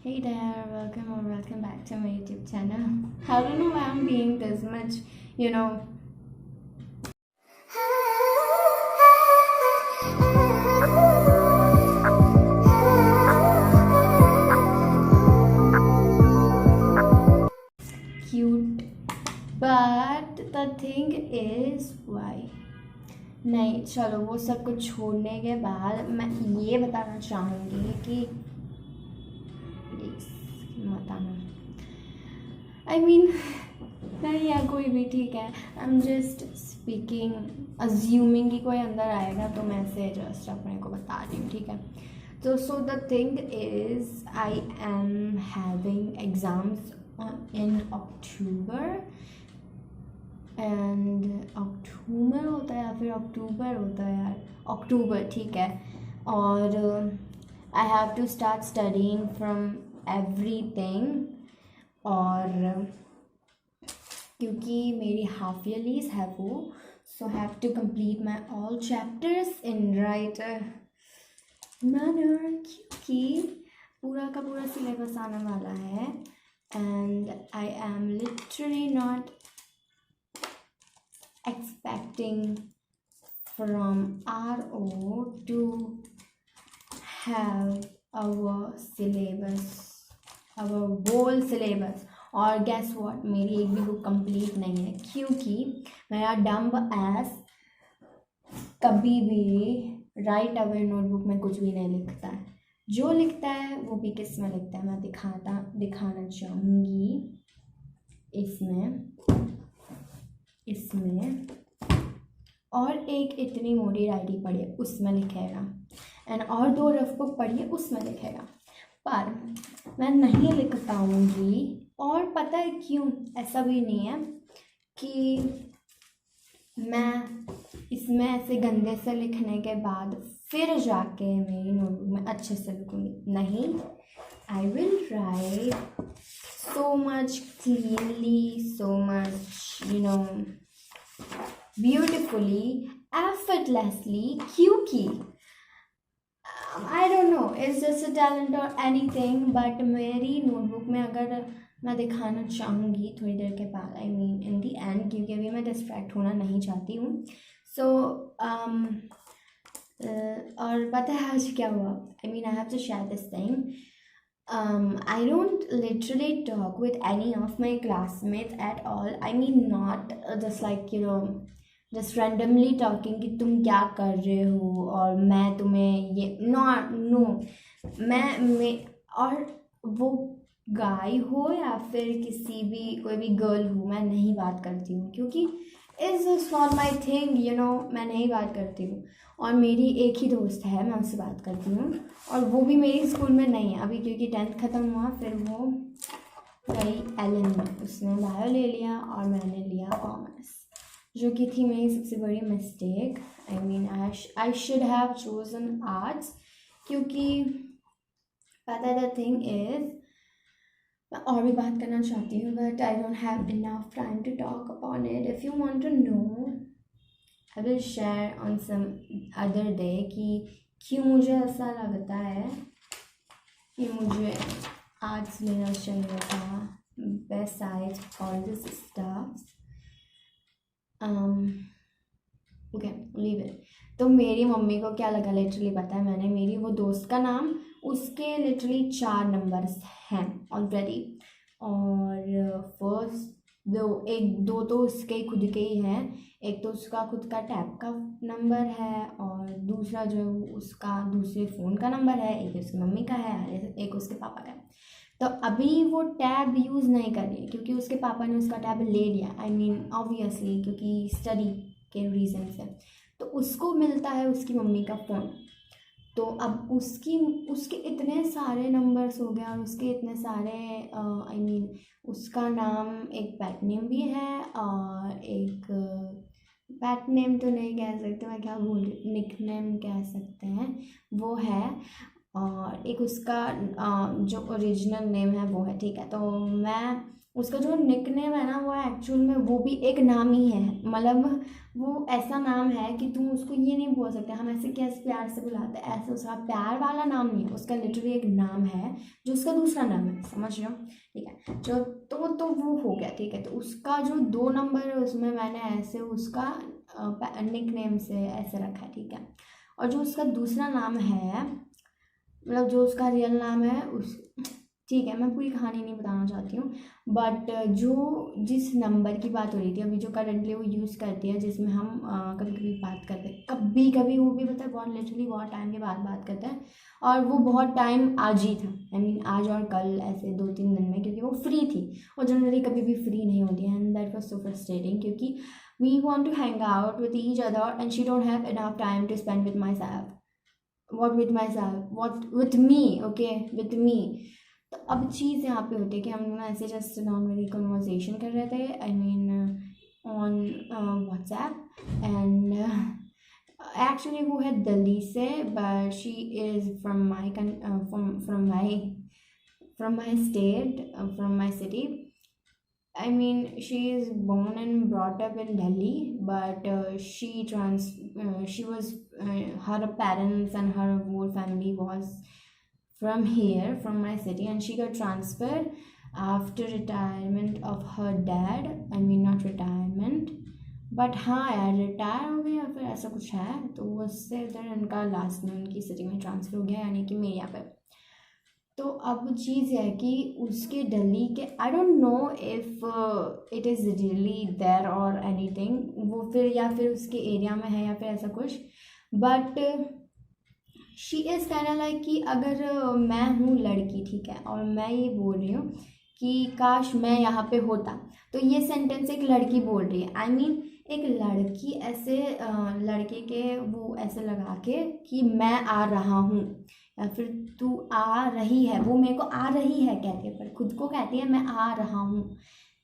Hey there, welcome back to my YouTube channel. I don't know why I'm being this much, you know, cute. But the thing is why? नहीं, चलो वो सब कुछ छोड़ने के बाद मैं ये बताना चाहूँगी कि मत आना। आई मीन नहीं यार, कोई भी ठीक है। I am just speaking, assuming कि कोई अंदर आएगा तो मैं से जस्ट अपने को बता रही हूँ, ठीक है। तो so the thing is I am having exams in October and October होता है या फिर अक्टूबर होता है यार, अक्टूबर ठीक है। और I have to start studying from everything, और क्योंकि मेरी हाफ ईयरलीज है वो, so have to complete my all chapters in right manner, क्योंकि पूरा का पूरा सिलेबस आने वाला है and I am literally not expecting from RO to have our syllabus, our whole syllabus। और guess what, मेरी एक भी बुक कंप्लीट नहीं है क्योंकि मेरा डम्ब एस कभी भी राइट अवे नोटबुक में कुछ भी नहीं लिखता है। जो लिखता है वो भी किस में लिखता है, मैं दिखाना चाहूँगी इसमें और एक इतनी मोटी डायरी पढ़िए उसमें लिखेगा एंड और 2 रफ बुक पढ़िए उसमें लिखेगा, पर मैं नहीं लिख पाऊँगी। और पता है क्यों? ऐसा भी नहीं है कि मैं इसमें ऐसे गंदे से लिखने के बाद फिर जाके मेरी नोटबुक में अच्छे से लिखूँगी, नहीं। I will write so much cleanly, so much, beautifully, effortlessly, क्योंकि I don't know, it's just a talent or anything, but मेरी नोटबुक में अगर मैं दिखाना चाहूँगी थोड़ी देर के बाद, I mean in the end, क्योंकि अभी मैं डिस्ट्रैक्ट होना नहीं चाहती हूँ। So और पता है आज क्या हुआ? I mean I have to share this thing. I don't literally talk with any of my classmates at all. I mean not just like just randomly talking कि तुम क्या कर रहे हो और मैं तुम्हें ये no मैं और वो गाय हो या फिर कोई भी गर्ल हो, मैं नहीं बात करती हूँ क्योंकि it's just not my thing, मैं नहीं बात करती हूँ। और मेरी एक ही दोस्त है, मैं उससे बात करती हूँ और वो भी मेरी स्कूल में नहीं है अभी, क्योंकि 10th ख़त्म हुआ फिर वो गई एलन में, उसने बायो ले लिया और मैंने लिया कॉमर्स, जो कि थी मेरी सबसे बड़ी mistake. I mean I should have chosen arts, क्योंकि पता है द थिंग इज़ मैं और भी बात करना चाहती हूँ but I don't have enough time to talk upon it. If you want to know I will share on some other day कि क्यों मुझे ऐसा लगता है कि मुझे आर्ट्स लेना चाहिए था besides all this stuff। Okay leave it. तो मेरी मम्मी को क्या लगा, लिटरली पता है, मैंने मेरी वो दोस्त का नाम, उसके लिटरली 4 नंबर्स हैं ऑलरेडी, और फर्स्ट दो तो उसके खुद के ही हैं, एक तो उसका खुद का टैब का नंबर है और दूसरा जो है उसका दूसरे फ़ोन का नंबर है, एक उसकी मम्मी का है, एक उसके पापा का है। तो अभी वो टैब यूज़ नहीं कर रही क्योंकि उसके पापा ने उसका टैब ले लिया, आई मीन ऑब्वियसली क्योंकि स्टडी के रीज़न से, तो उसको मिलता है उसकी मम्मी का फ़ोन। तो अब उसके इतने सारे नंबर्स हो गए और उसके इतने सारे आई मीन उसका नाम एक पेट नेम भी है और एक पेट नेम तो नहीं कह सकते, मैं क्या बोल रही, निक नेम कह सकते हैं, वो है, और एक उसका जो ओरिजिनल नेम है वो है, ठीक है। तो मैं उसका जो निक नेम है ना वो एक्चुअल में वो भी एक नाम ही है, मतलब वो ऐसा नाम है कि तुम उसको ये नहीं बोल सकते हम ऐसे कैसे प्यार से बुलाते हैं, ऐसे उसका प्यार वाला नाम नहीं है, उसका लिटरली एक नाम है जो उसका दूसरा नाम है, समझ रहे हो? ठीक है, जो तो वो हो गया। ठीक है, तो उसका जो 2 नंबर है उसमें मैंने ऐसे उसका निक नेम से ऐसे रखा है। ठीक है, और जो उसका दूसरा नाम है, मतलब जो उसका रियल नाम है उस, ठीक है मैं पूरी कहानी नहीं बताना चाहती हूँ, बट जो जिस नंबर की बात हो रही थी अभी, जो करंटली वो यूज़ करती है, जिसमें हम कभी कभी बात करते हैं, कभी कभी वो भी पता है बहुत लिटरली बहुत टाइम के बाद बात करते हैं, और वो बहुत टाइम आज ही था, आई मीन आज और कल ऐसे 2-3 दिन में, क्योंकि वो फ्री थी, और जनरली कभी भी फ्री नहीं होती है, and that was so frustrating, क्योंकि we want to hang out with each other and she don't have enough time to spend with my self, what with my self, what with me, okay with me. तो अब चीज़ यहाँ पे होती है कि हम लोग ऐसे जस्ट नॉर्मली कन्वर्सेशन कर रहे थे, I mean on WhatsApp, and actually वो है दिल्ली से, but she is from my from my state, from my city. I mean, she is born and brought up in Delhi, but she was her parents and her whole family was from here, from my city, and she got transferred after retirement of her dad. I mean, not retirement, but हाँ यार retire हो गए या फिर ऐसा कुछ है, तो उससे इधर इनका लास्ट में उनकी सिटी में ट्रांसफ़र हो गया, यानी कि मेरे यहाँ पे। तो अब चीज़ है कि उसके दिल्ली के, I don't know if it is really there और एनीथिंग, वो फिर या फिर उसके एरिया में है या फिर ऐसा कुछ, बट शी इज़ कहना लाइक कि अगर मैं हूँ लड़की, ठीक है, और मैं ये बोल रही हूँ कि काश मैं यहाँ पे होता, तो ये सेंटेंस एक लड़की बोल रही है, आई मीन एक लड़की ऐसे लड़के के वो ऐसे लगा के कि मैं आ रहा हूँ, या फिर तू आ रही है, वो मेरे को आ रही है कहती है, पर खुद को कहती है मैं आ रहा हूँ,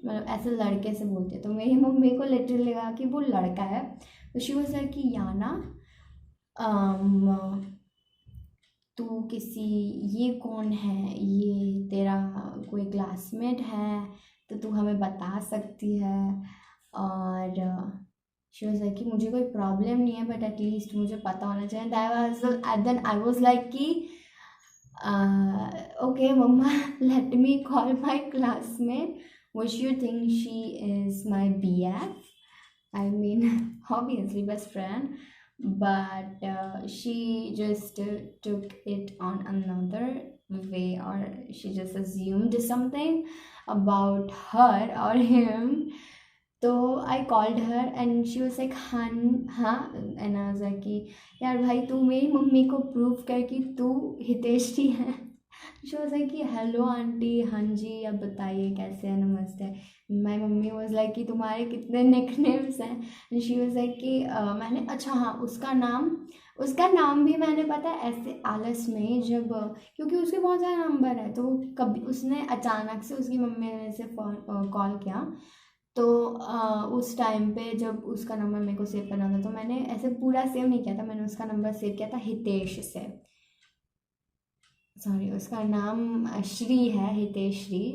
मतलब ऐसे लड़के से बोलते हैं। तो मेरी मम्मी को लिटरली लगा कि वो लड़का है, तो शी वाज लाइक कि याना तू किसी, ये कौन है, ये तेरा कोई क्लासमेट है, तो तू हमें बता सकती है। और शी वाज लाइक कि मुझे कोई प्रॉब्लम नहीं है, बट एटलीस्ट मुझे पता होना चाहिए। देन आई वाज लाइक कि okay mama, let me call my classmate, would you think she is my BF, I mean obviously best friend, but she just took it on another way, or she just assumed something about her or him. तो I called her and she was like हाँ हाँ, and I was like कि यार भाई तू मेरी mummy को prove कर कि तू हितेशी है। शी वाज लाइक कि हेलो आंटी, हाँ जी अब बताइए कैसे हैं, नमस्ते। माई मम्मी वाज लाइक कि तुम्हारे कितने निकनेम्स हैं, एंड शी वाज लाइक कि मैंने अच्छा हाँ उसका नाम भी मैंने पता है ऐसे आलस में, जब क्योंकि उसके बहुत सारे नंबर है, तो कभी उसने अचानक से उसकी मम्मी ने से कॉल किया, तो उस टाइम पे जब उसका नंबर मेरे को सेव करना था, तो मैंने ऐसे पूरा सेव नहीं किया था, मैंने उसका नंबर सेव किया था हितेश से, सॉरी उसका नाम श्री है, हितेश श्री,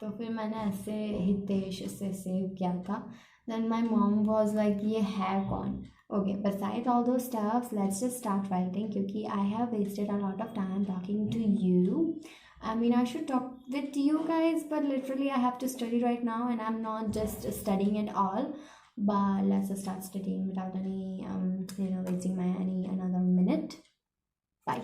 तो फिर मैंने ऐसे हितेश से सेव किया था। Then my mom was like ये है कौन। Okay, besides all those stuffs, let's just start writing, क्योंकि I have wasted a lot of time talking to you. I mean, I should talk with you guys, but literally I have to study right now, and I'm not just studying at all. But let's just start studying without any, wasting my any another minute. Bye.